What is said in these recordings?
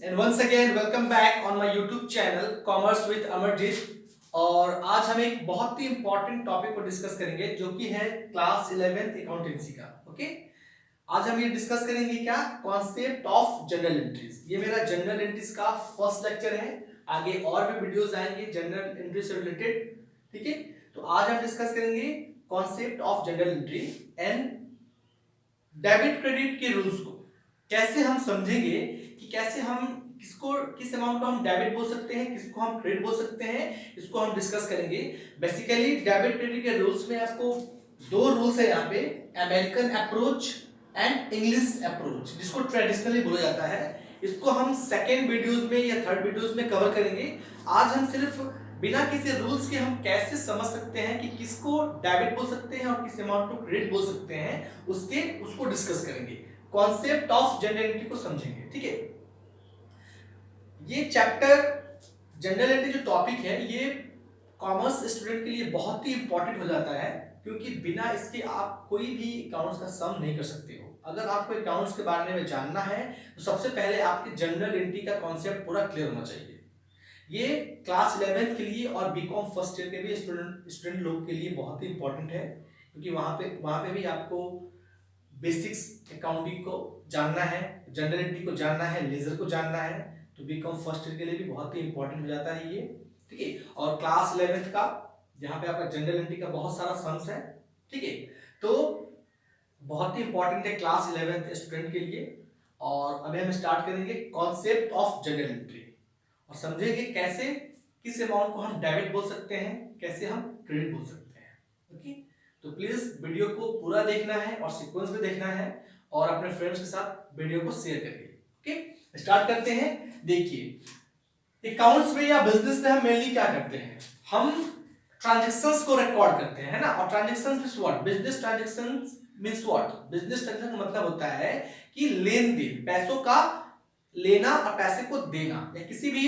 and once again welcome back on my YouTube channel Commerce with Amarjit। और आज हम एक बहुत ही इंपॉर्टेंट टॉपिक को डिस्कस करेंगे जो कि है क्लास 11th अकाउंटेंसी का। ओके, आज हम ये डिस्कस करेंगे क्या, कॉन्सेप्ट ऑफ जनरल एंट्रीज। ये मेरा जनरल एंट्रीज का फर्स्ट लेक्चर है, आगे और भी वीडियोस आएंगे जनरल एंट्री से रिलेटेड। ठीक है, तो आज हम डिस्कस करेंगे concept of general entry and debit credit के रूल्स को। कैसे हम समझेंगे कि कैसे हम किसको किस अमाउंट को हम डेबिट बोल सकते हैं, किसको हम क्रेडिट बोल सकते हैं, इसको हम डिस्कस करेंगे। बेसिकली डेबिट क्रेडिट के रूल्स में आपको दो रूल्स है यहाँ पे, American approach and English approach, जिसको ट्रेडिशनली बोला जाता है। इसको हम सेकेंड वीडियोस में या थर्ड वीडियोस में कवर करेंगे। आज हम सिर्फ बिना किसी रूल्स के हम कैसे समझ सकते हैं कि किसको डेबिट बोल सकते हैं और किस अमाउंट को क्रेडिट बोल सकते हैं, उसको डिस्कस करेंगे। कॉन्सेप्ट ऑफ जनरल एंट्री को समझेंगे। ठीक है, ये चैप्टर जनरल एंट्री जो टॉपिक है ये कॉमर्स स्टूडेंट के लिए बहुत ही इंपॉर्टेंट हो जाता है, क्योंकि बिना इसके आप कोई भी अकाउंट्स का सम नहीं कर सकते हो। अगर आपको अकाउंट्स के बारे में जानना है तो सबसे पहले आपके जनरल एंट्री का कॉन्सेप्ट पूरा क्लियर होना चाहिए। ये क्लास 11th के लिए और बीकॉम फर्स्ट ईयर के भी स्टूडेंट लोग के लिए बहुत ही इंपॉर्टेंट है, क्योंकि वहां पे भी आपको बेसिक्स अकाउंटिंग को जानना है, जनरल एंट्री को जानना है, लेजर को जानना है। तो बीकॉम फर्स्ट ईयर के लिए भी बहुत ही इंपॉर्टेंट हो जाता है ये। ठीक है, और क्लास 11th का जहाँ पे आपका जनरल एंट्री का बहुत सारा सम्स है। ठीक है, तो बहुत ही इंपॉर्टेंट है क्लास 11th स्टूडेंट के लिए। और अभी हम स्टार्ट करेंगे कॉन्सेप्ट ऑफ जनरल एंट्री और समझेंगे कैसे किस अमाउंट को हम डेबिट बोल सकते हैं, कैसे हम क्रेडिट बोल सकते हैं। ओके, तो प्लीज वीडियो को पूरा देखना है और सीक्वेंस में देखना है और अपने फ्रेंड्स के साथ वीडियो को शेयर करिए। ओके, स्टार्ट करते हैं। देखिए, अकाउंट्स में या बिजनेस में हम मेनली क्या करते हैं, हम ट्रांजैक्शंस को रिकॉर्ड करते हैं, है ना। और transactions means what, business transactions means what, business transaction का मतलब होता है कि लेन देन, पैसों का लेना और पैसे को देना, या किसी भी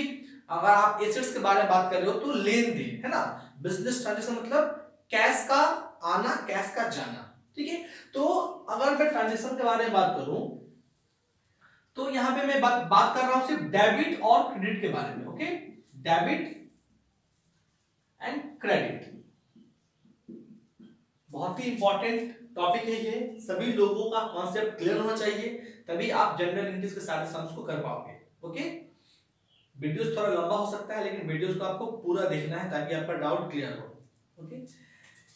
अगर आप एसेट्स के बारे में बात कर रहे हो तो लेन देन, है ना। बिजनेस ट्रांजैक्शन मतलब कैश का आना, कैश का जाना। ठीक है, तो अगर मैं ट्रांजैक्शन के बारे में बात करूं तो यहां पे मैं बात कर रहा हूं सिर्फ डेबिट और क्रेडिट के बारे में। ओके, डेबिट एंड क्रेडिट बहुत ही इंपॉर्टेंट टॉपिक है ये, सभी लोगों का कॉन्सेप्ट क्लियर होना चाहिए, तभी आप जनरल इंग्लिश के सारे सम्स को कर पाओगे। ओके, वीडियोस थोड़ा लंबा हो सकता है लेकिन वीडियोस को आपको पूरा देखना है ताकि आपका डाउट क्लियर हो। ओके,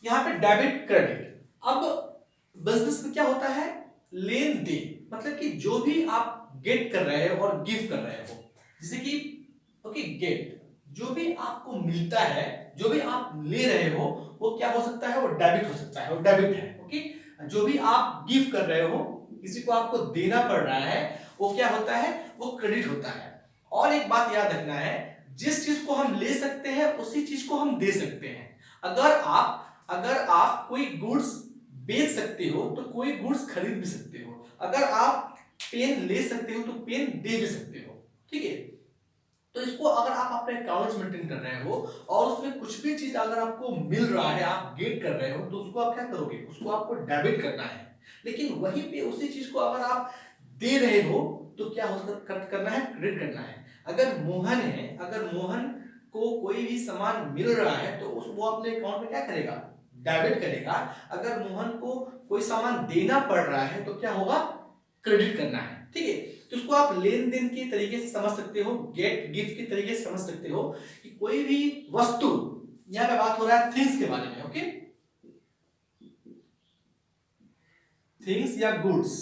यहाँ पे डेबिट क्रेडिट, अब बिजनेस में क्या होता है, लेन देन, मतलब कि जो भी आप गेट कर रहे हो और गिव कर रहे हो, जैसे कि ओके गेट, जो भी आपको मिलता है, जो भी आप ले रहे हो वो क्या हो सकता है, वो डेबिट हो सकता है, वो डेबिट है। ओके, जो भी आप गिव कर रहे हो, किसी को आपको देना पड़ रहा है, वो क्या होता है, वो क्रेडिट होता है। और एक बात याद रखना है, जिस चीज को हम ले सकते हैं उसी चीज को हम दे सकते हैं। अगर आप कोई गुड्स बेच सकते हो तो कोई गुड्स खरीद भी सकते हो। अगर आप पेन ले सकते हो तो पेन दे भी सकते हो। ठीक है, तो इसको अगर आप अपने अकाउंट्स मेंटेन कर रहे हो और उसमें कुछ भी चीज अगर आपको मिल रहा है, आप गेट कर रहे हो, तो उसको आप क्या करोगे, उसको आपको डेबिट करना है। लेकिन वहीं पे उसी चीज को अगर आप दे रहे हो तो क्या करना है, क्रेडिट करना है। अगर मोहन है, अगर मोहन को कोई भी सामान मिल रहा है तो वो अपने अकाउंट में क्या करेगा, डेबिट करेगा। अगर मोहन को कोई सामान देना पड़ रहा है तो क्या होगा, क्रेडिट करना है। ठीक है, तो इसको आप लेन देन के तरीके से समझ सकते हो, गेट गिफ्ट के तरीके से समझ सकते हो कि कोई भी वस्तु, यहां पे बात हो रहा है थिंग्स के बारे में। ओके, थिंग्स या गुड्स।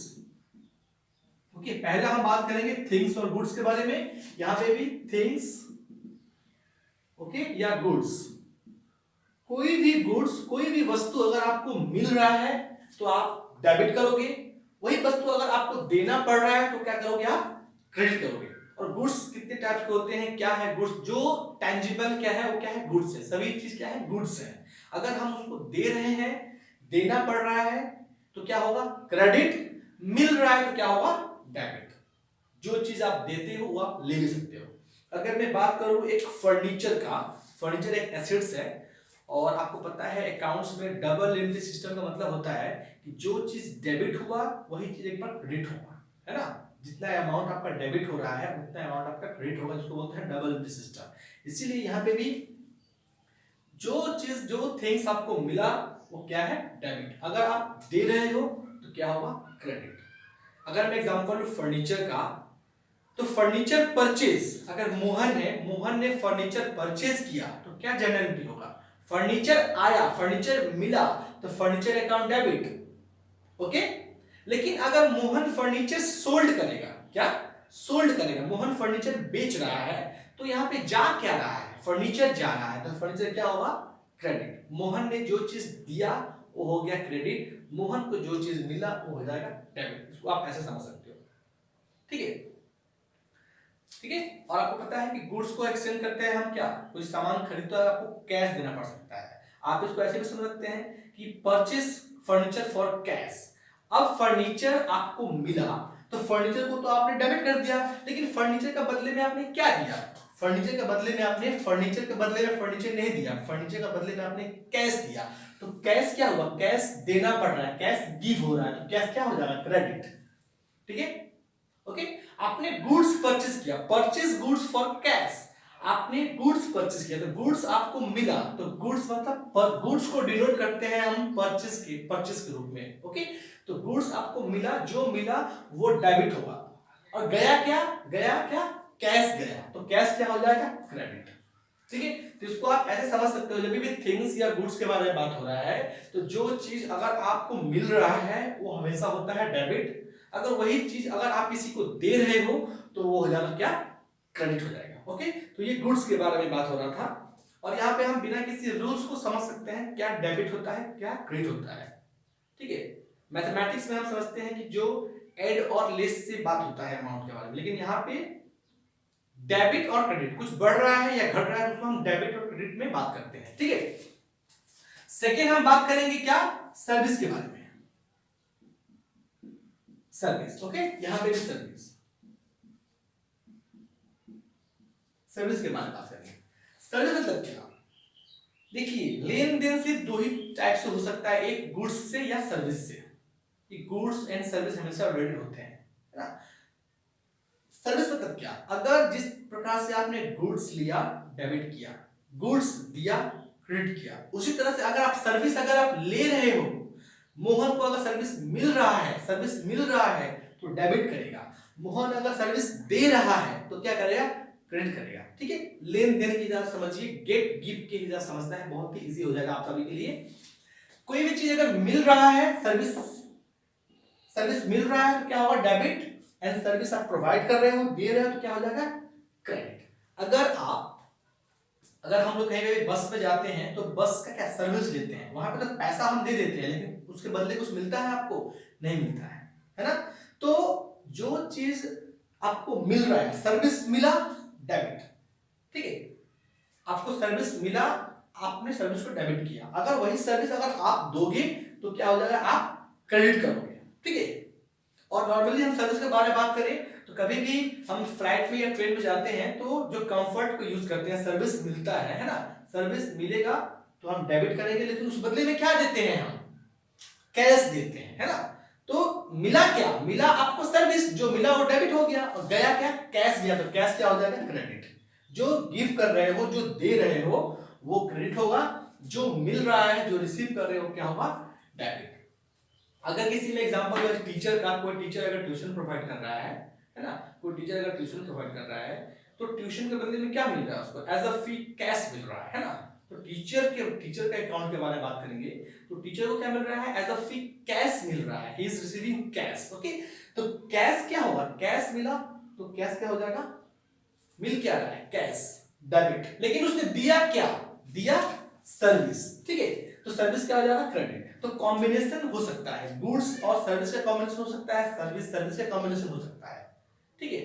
ओके, पहला हम बात करेंगे थिंग्स और गुड्स के बारे में। यहां पे भी थिंग्स, ओके, या गुड्स, कोई भी गुड्स, कोई भी वस्तु अगर आपको मिल रहा है तो आप डेबिट करोगे, वही वस्तु अगर आपको देना पड़ रहा है तो क्या करोगे, आप क्रेडिट करोगे। और गुड्स कितने टाइप के होते हैं, क्या है गुड्स, जो टेंजिबल क्या है, वो क्या है, गुड्स है, सभी चीज क्या है, गुड्स है। अगर हम उसको दे रहे हैं, देना पड़ रहा है तो क्या होगा, क्रेडिट, मिल रहा है तो क्या होगा, डेबिट। जो चीज आप देते हो वो आप ले भी सकते हो। अगर मैं बात करूं एक फर्नीचर का, फर्नीचर एक एसेट्स है, और आपको पता है अकाउंट्स में डबल एंट्री सिस्टम का मतलब होता है कि जो चीज डेबिट हुआ वही चीज एक बार क्रेडिट हुआ, है ना। जितना अमाउंट आपका डेबिट हो रहा है उतना अमाउंट आपका क्रेडिट होगा, जिसको बोलते हैं डबल एंट्री सिस्टम। इसीलिए यहाँ पे भी जो थिंग्स आपको मिला वो क्या है, डेबिट। अगर आप दे रहे हो तो क्या होगा, क्रेडिट। अगर मैं एग्जांपल लूं फर्नीचर का, तो फर्नीचर परचेज, अगर मोहन है, मोहन ने फर्नीचर परचेज किया तो क्या जनरल एंट्री होगा, फर्नीचर आया, फर्नीचर मिला, तो फर्नीचर अकाउंट डेबिट। ओके। लेकिन अगर मोहन फर्नीचर सोल्ड करेगा, क्या सोल्ड करेगा, मोहन फर्नीचर बेच रहा है, तो यहाँ पे जा क्या रहा है, फर्नीचर जा रहा है, तो फर्नीचर क्या होगा, क्रेडिट। मोहन ने जो चीज दिया वो हो गया क्रेडिट, मोहन को जो चीज मिला वो हो जाएगा डेबिट। इसको आप ऐसे समझ सकते हो, ठीक है, ठीक है। और आपको पता है कि गुड्स को एक्सचेंज करते हैं हम, क्या कोई सामान खरीदते हैं आपको कैश देना पड़ सकता है। आप इसको ऐसे भी समझ सकते हैं कि परचेज फर्नीचर फॉर कैश। अब फर्नीचर आपको मिला तो फर्नीचर को तो आपने डेबिट कर दिया, लेकिन फर्नीचर का बदले में आपने क्या दिया, फर्नीचर के बदले में आपने फर्नीचर के बदले में फर्नीचर नहीं दिया, फर्नीचर का बदले में आपने कैश दिया। तो कैश क्या हुआ, कैश देना पड़ रहा है, कैश गिव हो रहा है, तो कैश क्या हो जाएगा, क्रेडिट। ठीक है, ओके। आपने गुड्स परचेज किया, परचेज गुड्स फॉर कैश, आपने गुड्स परचेज किया तो गुड्स आपको मिला, तो गुड्स मतलब गुड्स को डिनोट करते हैं हम परचेज के रूप में। ओके, तो गुड्स आपको मिला, जो मिला वो डेबिट होगा, और गया क्या, कैश गया, तो कैश क्या हो जाएगा, क्रेडिट। ठीक है, तो इसको आप ऐसे समझ सकते हो, जब भी थिंग्स या गुड्स के बारे में बात हो रहा है तो जो चीज अगर आपको मिल रहा है वो हमेशा होता है डेबिट, अगर वही चीज अगर आप किसी को दे रहे हो तो वो हो जाएगा क्या, क्रेडिट हो जाएगा। ओके, तो ये गुड्स के बारे में बात हो रहा था, और यहाँ पे हम बिना किसी रूल्स को समझ सकते हैं क्या डेबिट होता है, क्या क्रेडिट होता है। ठीक है, मैथमेटिक्स में हम समझते हैं कि जो एड और लेस से बात होता है अमाउंट के बारे में, लेकिन यहाँ पे डेबिट और क्रेडिट, कुछ बढ़ रहा है या घट रहा है, उसको हम डेबिट और क्रेडिट में बात करते हैं। ठीक है, सेकेंड हम बात करेंगे क्या, सर्विस के बारे में, सर्विस। ओके, यहां पे भी सर्विस के बारे में बात करेंगे। सर्विस मतलब क्या, देखिए लेन देन सिर्फ दो ही टाइप से हो सकता है, एक गुड्स से या सर्विस से। गुड्स एंड सर्विस हमेशा रिलेटेड होते हैं, है ना। सर्विस मतलब क्या, अगर जिस प्रकार से आपने गुड्स लिया डेबिट किया, गुड्स दिया क्रेडिट किया, उसी तरह से अगर आप सर्विस अगर आप ले रहे हो, मोहन को अगर सर्विस मिल रहा है तो डेबिट करेगा, मोहन अगर सर्विस दे रहा है तो क्या करेगा, क्रेडिट करेगा। ठीक है, लेन देन की तरह समझिए, गेट गिव की तरह समझना है, बहुत ही इजी हो जाएगा आप सभी के लिए। कोई भी चीज अगर मिल रहा है, सर्विस मिल रहा है तो क्या होगा, डेबिट, एंड सर्विस आप प्रोवाइड कर रहे हो, दे रहे हो, तो क्या हो जाएगा, क्रेडिट। अगर हम लोग कहीं पे बस पे जाते हैं तो बस का क्या सर्विस लेते हैं, वहां पे तो पैसा हम दे देते हैं, लेकिन उसके बदले कुछ मिलता है आपको, नहीं मिलता है ना। तो जो चीज आपको मिल रहा है, सर्विस मिला डेबिट, ठीक है, आपको सर्विस मिला, आपने सर्विस को डेबिट किया, अगर वही सर्विस अगर आप दोगे तो क्या हो जाएगा, आप क्रेडिट करोगे। ठीक है, और नॉर्मली हम सर्विस के बारे में बात करें तो कभी भी हम फ्लाइट में या ट्रेन में जाते हैं तो जो कंफर्ट को यूज करते हैं, सर्विस मिलता है ना, सर्विस मिलेगा तो हम डेबिट करेंगे, लेकिन उस बदले में क्या देते हैं, हम कैश देते हैं, है ना। तो मिला क्या, मिला आपको सर्विस, जो मिला वो डेबिट हो गया, और गया क्या, कैश गया, तो कैश क्या हो जाएगा, क्रेडिट। जो गिव कर रहे हो, जो दे रहे हो वो क्रेडिट होगा, जो मिल रहा है, जो रिसीव कर रहे हो क्या होगा, डेबिट। अगर किसी में एग्जांपल है टीचर का, कोई टीचर अगर ट्यूशन प्रोवाइड कर रहा है ना, कोई टीचर अगर ट्यूशन प्रोवाइड कर रहा है तो ट्यूशन के बदले में क्या मिल रहा है उसको, एज अ फी कैश मिल रहा है ना। तो टीचर का अकाउंट के बारे में बात करेंगे तो टीचर को क्या मिल रहा है, एज अ फी कैश मिल रहा है, he is receiving cash. Okay, तो कैश क्या होगा, कैश मिला तो कैश क्या हो जाएगा, मिल क्या रहा है, कैश, डेबिट, लेकिन उसने दिया क्या, दिया सर्विस। ठीक है, तो सर्विस क्या हो जाएगा, क्रेडिट। तो कॉम्बिनेशन हो सकता है, गुड्स और सर्विस का कॉम्बिनेशन हो सकता है, सर्विस का कॉम्बिनेशन हो सकता है। ठीक है,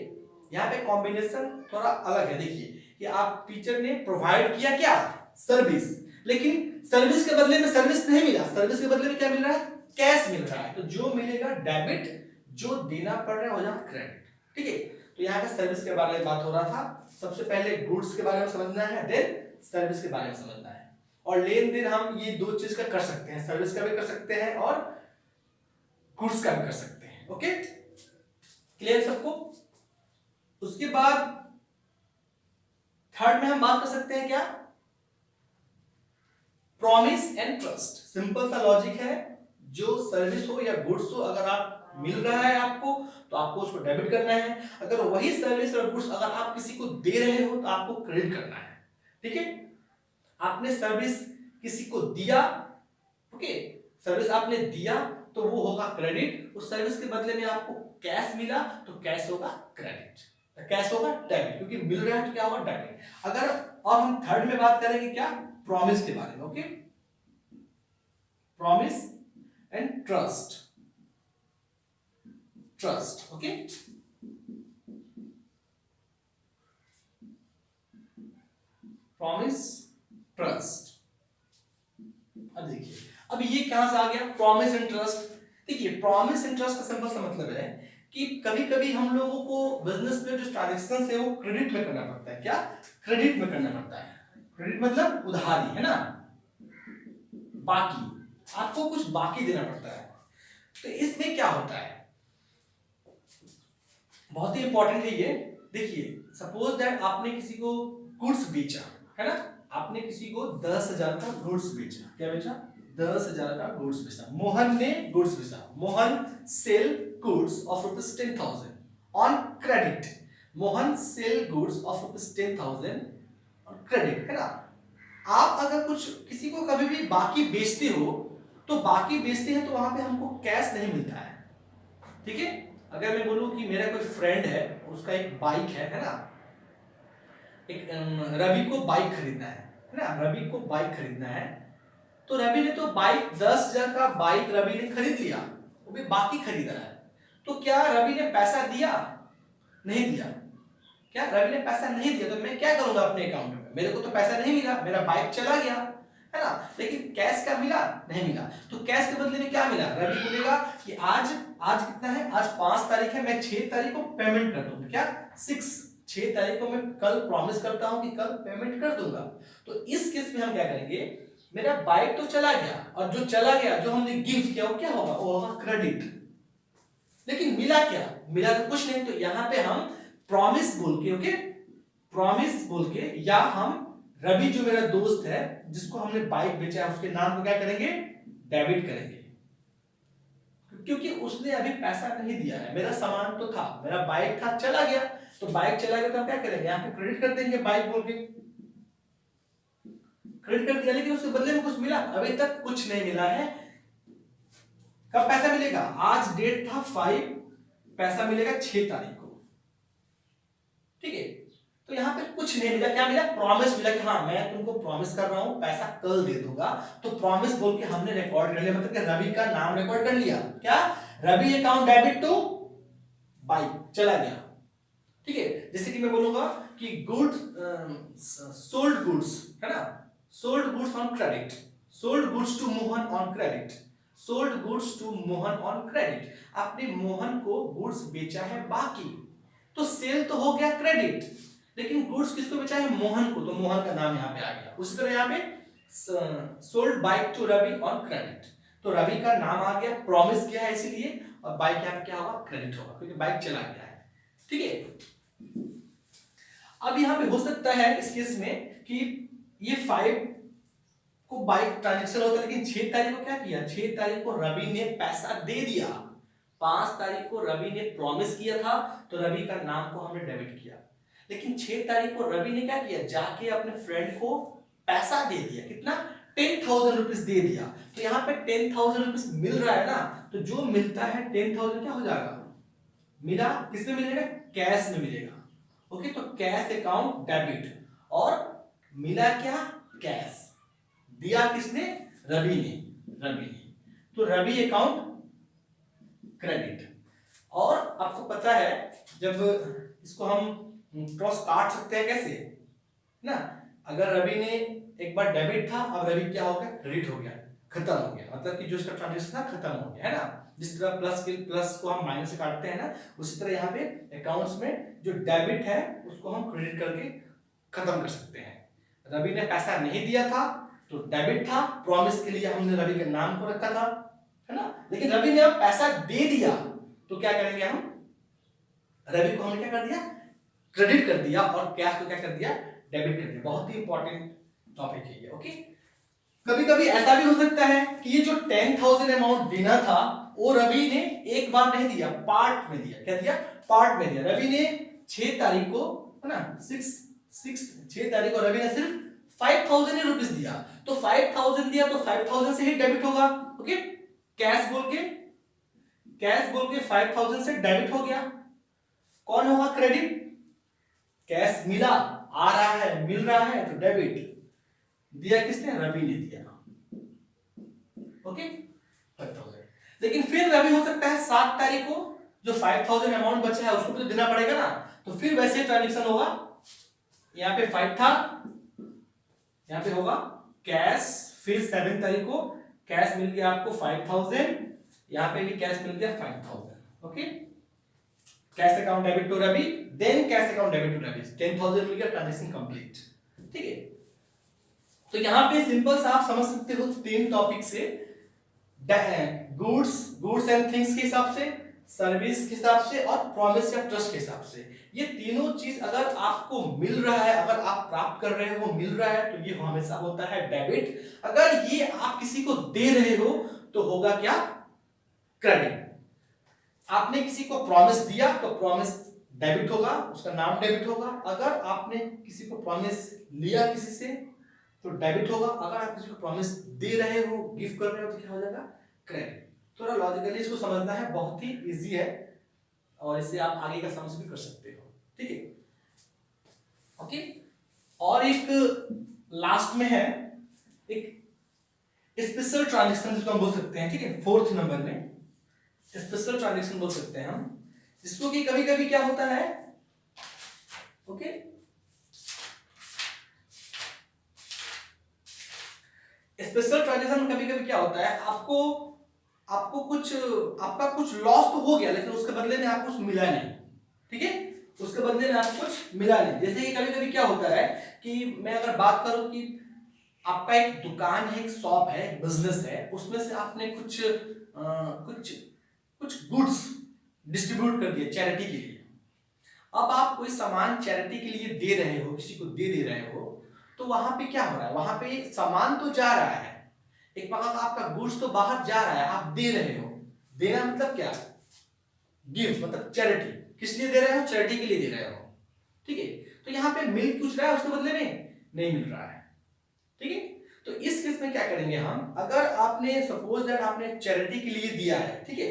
यहाँ पे कॉम्बिनेशन थोड़ा अलग है। देखिए कि आप टीचर ने प्रोवाइड किया क्या, सर्विस, लेकिन सर्विस के बदले में सर्विस नहीं मिला, सर्विस के बदले में क्या मिल रहा है, कैश मिल रहा है, तो जो मिलेगा डेबिट, जो देना पड़ रहा है हो जाएगा क्रेडिट। ठीक है, तो यहाँ पे सर्विस के बारे में बात हो रहा था। सबसे पहले गुड्स के बारे में समझना है, देन सर्विस के बारे में समझना है, और लेन देन हम ये दो चीज का कर सकते हैं, सर्विस का भी कर सकते हैं और गुड्स का भी कर सकते हैं। ओके, क्लियर सबको? उसके बाद थर्ड में हम बात कर सकते हैं क्या, प्रॉमिस एंड ट्रस्ट। सिंपल सा लॉजिक है, जो सर्विस हो या गुड्स हो अगर आप मिल रहा है आपको तो आपको उसको डेबिट करना है, अगर वही सर्विस और गुड्स अगर आप किसी को दे रहे हो तो आपको क्रेडिट करना है। ठीक है, आपने सर्विस किसी को दिया, ओके, सर्विस आपने दिया तो वो होगा क्रेडिट, उस सर्विस के बदले में आपको कैश मिला तो कैश होगा क्रेडिट, कैश होगा डेबिट, क्योंकि मिल रहा है तो क्या होगा डेबिट। अगर और हम थर्ड में बात करेंगे क्या, प्रॉमिस के बारे में। Okay, promise and trust, trust, okay. Promise, trust. अब देखिए, अब ये कहां से आ गया प्रॉमिस एंड ट्रस्ट। देखिए, प्रॉमिस एंड ट्रस्ट का सिंपल सा मतलब है कि कभी कभी हम लोगों को बिजनेस में जो ट्रांजैक्शन है वो क्रेडिट में करना पड़ता है। क्या, क्रेडिट में करना पड़ता है। क्रेडिट मतलब उधारी, है ना, बाकी, आपको कुछ बाकी देना पड़ता है। तो इसमें क्या होता है, बहुत ही इंपॉर्टेंट है ये। देखिए, सपोज दैट आपने किसी को गुड्स बेचा, है ना, आपने किसी को 10,000 का गुड्स बेचा। क्या बेचा, 10,000 का गुड्स बेचा। मोहन ने गुड्स बेचा। Mohan sell goods of ₹10,000 on credit. Mohan sell goods of ₹10,000 on credit, है ना। आप अगर कुछ किसी को कभी भी बाकी बेचते हो तो बाकी बेचते हैं तो वहां पे हमको कैश नहीं मिलता है। ठीक है, अगर मैं बोलूं कि मेरा कोई फ्रेंड है, उसका एक बाइक है ना, एक रवि को बाइक खरीदना है ना, रवि को बाइक खरीदना है, तो रवि ने तो बाइक 10,000 का बाइक रवि ने खरीद लिया, वो भी बाकी खरीद रहा है। तो क्या रवि ने पैसा दिया, नहीं दिया। क्या रवि ने पैसा नहीं दिया तो मैं क्या करूंगा अपने अकाउंट में, मेरे को तो पैसा नहीं मिला, मेरा बाइक चला गया, है ना। लेकिन कैश का मिला, नहीं मिला। तो कैश के बदले में क्या मिला, रवि बोलेगा कि आज कितना है, आज 5 तारीख है, मैं 6 तारीख को पेमेंट कर दूंगा। क्या, 6 तारीख को मैं कल प्रॉमिस करता हूं कि कल पेमेंट कर दूंगा। तो इस केस में हम क्या करेंगे, मेरा बाइक तो चला गया और जो चला गया, जो हमने गिफ्ट किया, वो क्या होगा, वो होगा क्रेडिट। लेकिन मिला क्या, मिला तो कुछ नहीं। तो यहां पे हम प्रॉमिस बोल के, ओके, प्रॉमिस बोल के, या हम रवि जो मेरा दोस्त है जिसको हमने बाइक बेचा है उसके नाम को क्या करेंगे, डेबिट करेंगे, क्योंकि उसने अभी पैसा नहीं दिया है। मेरा सामान तो था, मेरा बाइक था, चला गया, तो बाइक चला गया तो हम क्या करेंगे, यहाँ पे क्रेडिट कर देंगे, बाइक बोल के क्रेडिट कर दिया। लेकिन उसके बदले में कुछ मिला, अभी तक कुछ नहीं मिला है। कब पैसा मिलेगा, आज डेट था 5, पैसा मिलेगा 6 तारीख को। ठीक है, तो यहाँ पे कुछ नहीं मिला, क्या मिला, प्रॉमिस मिला कि हाँ मैं तुमको प्रॉमिस कर रहा हूं पैसा कल दे दूंगा। तो प्रॉमिस बोल के हमने रिकॉर्ड कर लिया, मतलब कि रवि का नाम रिकॉर्ड कर लिया। क्या, Ravi account debit to bike, चला गया। ठीक है, जैसे कि मैं बोलूंगा कि गुड्स, सोल्ड गुड्स, है ना, sold goods on credit, sold goods to Mohan on credit, sold goods to Mohan on credit. आपने मोहन को गुड्स बेचा है बाकी, तो सेल तो हो गया क्रेडिट, लेकिन गुड्स किसको बेचा है, मोहन को, तो मोहन का नाम यहाँ पे आ गया। उसी तरह यहाँ पे sold bike to Ravi on credit, तो रवि का नाम आ गया, प्रॉमिस किया है इसीलिए, और बाइक यहाँ पे क्या होगा, क्रेडिट होगा, क्योंकि बाइक चला गया है। ठीक है, अब यहाँ पे हो सकता है इस केस में कि ये 5 को बाइक ट्रांजेक्शन होता है, लेकिन 6 तारीख को क्या किया, 6 तारीख को रवि ने पैसा दे दिया, 5 तारीख को रवि ने प्रॉमिस किया था तो रवि का नाम को हमने डेबिट किया। लेकिन 6 तारीख को रवि ने क्या किया, जाके अपने फ्रेंड को पैसा दे दिया, कितना, 10,000 रुपीज दे दिया। तो यहाँ पे 10,000 रुपीज मिल रहा है ना, तो जो मिलता है 10,000 क्या हो जाएगा, मिला किसमें मिलेगा, कैश में मिलेगा। ओके, तो कैश अकाउंट डेबिट, और मिला क्या, कैश। दिया किसने, रवि ने, तो रवि अकाउंट क्रेडिट। और आपको पता है जब इसको हम क्रॉस काट सकते हैं कैसे ना, अगर रवि ने एक बार डेबिट था, अब रवि क्या हो गया, क्रेडिट हो गया, खत्म हो गया, मतलब कि जो इसका ट्रांजेक्शन था खत्म हो गया, है ना। जिस तरह प्लस को हम माइनस से काटते हैं ना, उसी तरह यहाँ पे अकाउंट्स में जो डेबिट है उसको हम क्रेडिट करके खत्म कर सकते हैं। रवि ने पैसा नहीं दिया था तो डेबिट था, प्रॉमिस के लिए हमने रवि के नाम को रखा था, है ना। लेकिन रवि ने अब पैसा दे दिया तो क्या करेंगे हम, रवि को हमने क्या कर दिया, क्रेडिट कर दिया, और कैश को क्या कर दिया, डेबिट कर दिया। बहुत ही इंपॉर्टेंट टॉपिक है ये। ओके, कभी कभी ऐसा भी हो सकता है कि ये जो 10,000 अमाउंट देना था वो रवि ने एक बार नहीं दिया, पार्ट में दिया। क्या दिया, पार्ट में दिया। रवि ने 6 तारीख को, है ना, 6 तारीख को रवि ने सिर्फ 5,000 रुपीज दिया, तो 5,000 दिया तो 5,000 से ही डेबिट होगा। ओके, कैश बोल के 5,000 से डेबिट हो गया। कौन होगा क्रेडिट, कैश मिला, आ रहा है, मिल रहा है, तो डेबिट। दिया किसने, रवि ने दिया। ओके, 5,000। लेकिन फिर रवि हो सकता है 7 तारीख को जो 5,000 अमाउंट बचा है उसको तो देना पड़ेगा ना, तो फिर वैसे ट्रांजेक्शन होगा। यहाँ पे 5 था, यहाँ पे होगा कैश, फिर 7 तारीख को कैश मिल गया आपको 5,000, यहाँ पे भी कैश मिल गया 5,000। Okay, cash account debit to Ravi, then cash account debit to Ravi, 10,000 मिल गया, ट्रांजेक्शन कंप्लीट। ठीक है, तो यहां पे सिंपल सा आप समझ सकते हो 3 टॉपिक से, गुड्स एंड थिंग्स के हिसाब से, सर्विस के हिसाब से, और प्रॉमिस या ट्रस्ट के हिसाब से। ये तीनों चीज अगर आपको मिल रहा है, अगर आप प्राप्त कर रहे हो, मिल रहा है, तो ये हमेशा होता है डेबिट। अगर ये आप किसी को दे रहे हो तो होगा क्या, क्रेडिट। आपने किसी को प्रॉमिस दिया तो प्रॉमिस डेबिट होगा, उसका नाम डेबिट होगा। अगर आपने किसी को प्रॉमिस लिया किसी से तो डेबिट होगा। अगर आप किसी को प्रॉमिस दे रहे हो, गिफ्ट कर रहे हो, तो क्या हो जाएगा, क्रेडिट। थोड़ा लॉजिकली इसको समझना है, बहुत ही इजी है, और इससे आप आगे का समझ भी कर सकते हो। ठीक है, ओके। और एक लास्ट में है एक स्पेशल ट्रांजेक्शन जिसको हम बोल सकते हैं। ठीक है, 4th नंबर में स्पेशल ट्रांजेक्शन बोल सकते हैं हम, जिसको कि कभी कभी क्या होता है, ओके, स्पेशल ट्रांजेक्शन कभी कभी क्या होता है, आपको कुछ, आपका कुछ लॉस तो हो गया, लेकिन उसके बदले में आपको कुछ मिला नहीं। ठीक है, उसके बदले में आपको कुछ मिला नहीं। जैसे कि कभी कभी क्या होता है कि मैं अगर बात करूं कि आपका एक दुकान है, एक शॉप है, बिजनेस है, उसमें से आपने कुछ गुड्स डिस्ट्रीब्यूट कर दिए चैरिटी के लिए। अब आप कोई सामान चैरिटी के लिए दे रहे हो, किसी को दे रहे हो, तो वहां पे क्या हो रहा है, वहां पे सामान तो जा रहा है, एक प्रकार का आपका गुड्स तो बाहर जा रहा है, आप दे रहे हो। देना मतलब क्या, गिफ्ट, मतलब चैरिटी। किस लिए दे रहे हो, चैरिटी के लिए दे रहे हो। ठीक है, तो यहाँ पे मिल कुछ रहा है, उसके बदले में नहीं मिल रहा है। ठीक है, तो इस केस में क्या करेंगे हम, अगर आपने सपोज दैट आपने चैरिटी के लिए दिया है, ठीक है,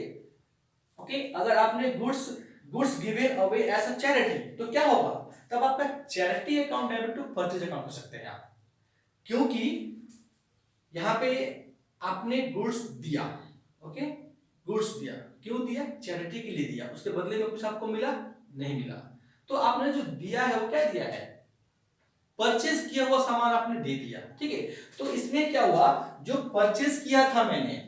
ओके, अगर आपने goods given away as a charity, तो क्या होगा, तब आपका charity account debit to purchase account कर सकते हैं आप, क्योंकि यहां पे आपने गुड्स दिया। ओके, गुड्स दिया, क्यों दिया, चैरिटी के लिए दिया, उसके बदले में कुछ आपको मिला नहीं मिला, तो आपने जो दिया है वो क्या दिया है, परचेज किया हुआ सामान आपने दे दिया। ठीक है, तो इसमें क्या हुआ, जो परचेज किया था मैंने,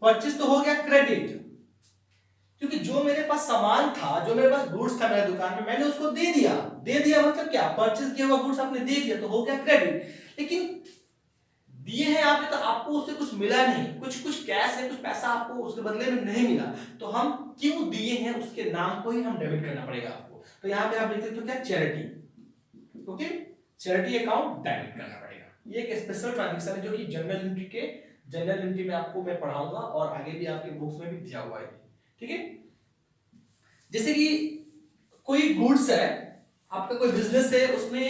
परचेज तो हो गया क्रेडिट, क्योंकि जो मेरे पास सामान था, जो मेरे पास गुड्स था मेरे दुकान में, मैंने उसको दे दिया। दे दिया मतलब क्या, परचेज किया हुआ गुड्स आपने दे दिया, तो हो गया क्रेडिट। लेकिन दिए हैं आपने तो आपको उससे कुछ मिला नहीं, कुछ कैश है, कुछ पैसा आपको उसके बदले में नहीं मिला, तो हम क्यों दिए हैं उसके नाम को ही हम डेबिट करना पड़ेगा आपको। तो यहाँ पे आप लिख सकते हो क्या, charity. Okay, charity account debit करना पड़ेगा। ये एक स्पेशल ट्रांजेक्शन है जो कि जनरल एंट्री में आपको मैं पढ़ाऊंगा, और आगे भी आपके बुक्स में भी दिया हुआ है। ठीक है, जैसे कि कोई गुड्स है, आपका कोई बिजनेस है, उसमें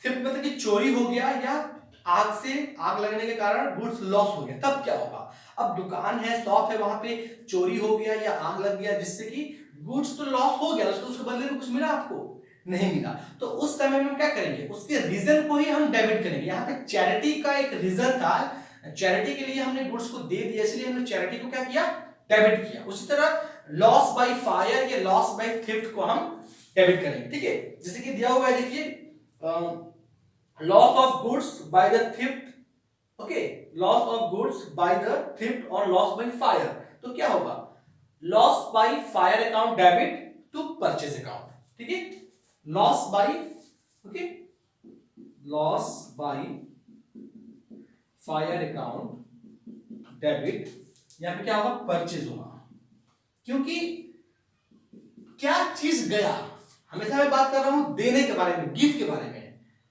मतलब कि चोरी हो गया, या आग लगने के कारण गुड्स लॉस हो गया, तब क्या होगा। अब दुकान है, शॉप है, वहां पे चोरी हो गया या आग लग गया, जिससे कि गुड्स तो लॉस हो गया, उसके बदले में कुछ मिला आपको नहीं मिला, तो उस समय में क्या करेंगे, उसके रीजन को ही हम डेबिट करेंगे। यहाँ पे चैरिटी का एक रीजन था, चैरिटी के लिए हमने गुड्स को दे दिया, इसलिए हमने चैरिटी को क्या किया, डेबिट किया। उसी तरह लॉस बाय फायर या लॉस बाय थेफ्ट को हम डेबिट करेंगे। ठीक है, जैसे कि दिया हुआ है, देखिए, loss of goods by the theft, okay, loss of goods by the theft or loss by fire, तो क्या होगा, loss by fire account debit to purchase account। ठीक है, loss by, okay, loss by fire account debit, यहाँ पे क्या होगा, purchase होगा। क्योंकि क्या चीज गया, हमेशा मैं बात कर रहा हूं देने के बारे में, गिफ्ट के बारे में।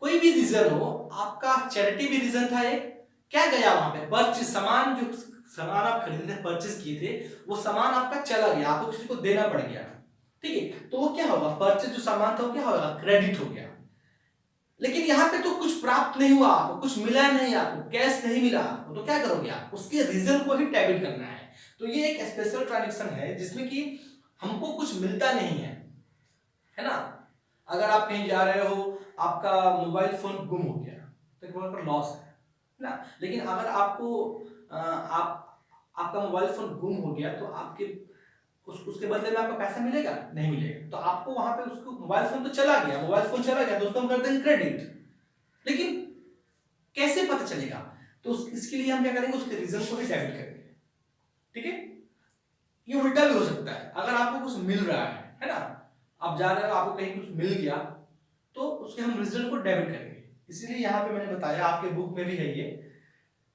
कोई भी रीजन हो, आपका चैरिटी भी रीजन था एक, क्या गया वहां पे, परचेज, सामान, जो सामान आप खरीदे थे, परचेज किए थे, वो सामान आपका चला गया, आपको किसी को देना पड़ गया, ठीक है, तो वो क्या होगा, परचेज जो सामान था वो क्या होगा, क्रेडिट हो गया। लेकिन यहाँ पे तो कुछ प्राप्त नहीं हुआ, आपको कुछ मिला नहीं, आपको कैश नहीं मिला आपको, तो क्या करोगे आप, उसके रीजन को ही डेबिट करना है। तो ये एक स्पेशल ट्रांजेक्शन है जिसमें कि हमको कुछ मिलता नहीं है ना। अगर आप कहीं जा रहे हो, आपका मोबाइल फोन गुम हो गया, तो एक प्रकार का लॉस है ना। लेकिन अगर आपको आपका मोबाइल फोन गुम हो गया, तो आपके उसके बदले में आपको पैसा मिलेगा, नहीं मिलेगा। तो आपको वहां पे उसको, मोबाइल फोन तो चला गया, मोबाइल फोन चला गया तो उसको हम कर देंगे क्रेडिट। लेकिन कैसे पता चलेगा, तो इसके लिए हम क्या करेंगे, उसके रीजन को भी डेबिट करेंगे, ठीक है। ये उल्टा भी हो सकता है, अगर आपको कुछ मिल रहा है ना, आप जा रहे हो, आपको कहीं कुछ मिल गया, तो उसके हम रीजन को डेबिट करेंगे। इसीलिए यहाँ पे मैंने बताया, आपके बुक में भी है ये,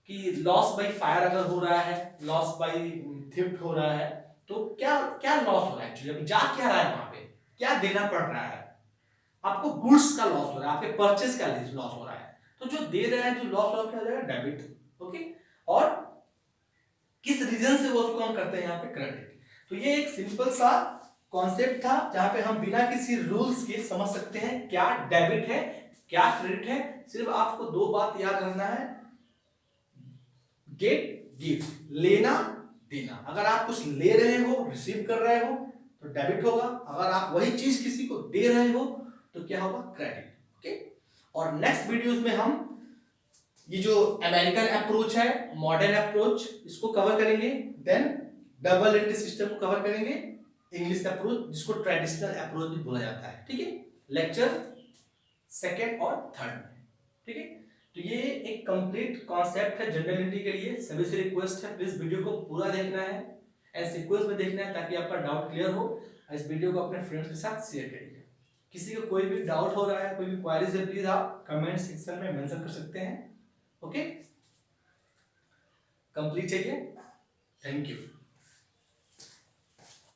कि लॉस बाई फायर अगर हो रहा है, लॉस बाई थेफ्ट हो रहा है, तो क्या क्या लॉस हो रहा है एक्चुअली, जा क्या रहा है वहां पे, क्या देना पड़ रहा है आपको, गुड्स का लॉस हो रहा है, आपके परचेज का लॉस हो रहा है। तो जो दे रहे हैं, जो लॉस हो रहा है, क्या हो जाएगा, डेबिट, ओके। और किस रीजन से वो उसको हम करते हैं यहाँ पे, क्रेडिट। तो ये एक सिंपल सा कॉन्सेप्ट था, जहां पे हम बिना किसी रूल्स के समझ सकते हैं क्या डेबिट है, क्या क्रेडिट है। सिर्फ आपको दो बात याद रखना है, गेट, गिव, लेना देना। अगर आप कुछ ले रहे हो, रिसीव कर रहे हो, तो डेबिट होगा। अगर आप वही चीज किसी को दे रहे हो, तो क्या होगा, क्रेडिट, ओके। और नेक्स्ट वीडियोस में हम ये जो अमेरिकन अप्रोच है, मॉडर्न अप्रोच, इसको कवर करेंगे। देन डबल एंट्री सिस्टम को कवर करेंगे, इंग्लिश अप्रोच, जिसको ट्रेडिशनल अप्रोच भी बोला जाता है, ठीक है, लेक्चर सेकेंड और थर्ड में, ठीक है। तो ये एक कंप्लीट कॉन्सेप्ट है जनरल एंट्री के लिए। सभी से रिक्वेस्ट है, प्लीज वीडियो को पूरा देखना है एंड सीक्वेंस में देखना है, ताकि आपका डाउट क्लियर हो। इस वीडियो को अपने फ्रेंड्स के साथ शेयर करिए। किसी को कोई भी डाउट हो रहा है, कोई भी क्वेरीज है, प्लीज आप कमेंट सेक्शन में मेंशन कर सकते हैं, ओके। कंप्लीट चाहिए, थैंक यू।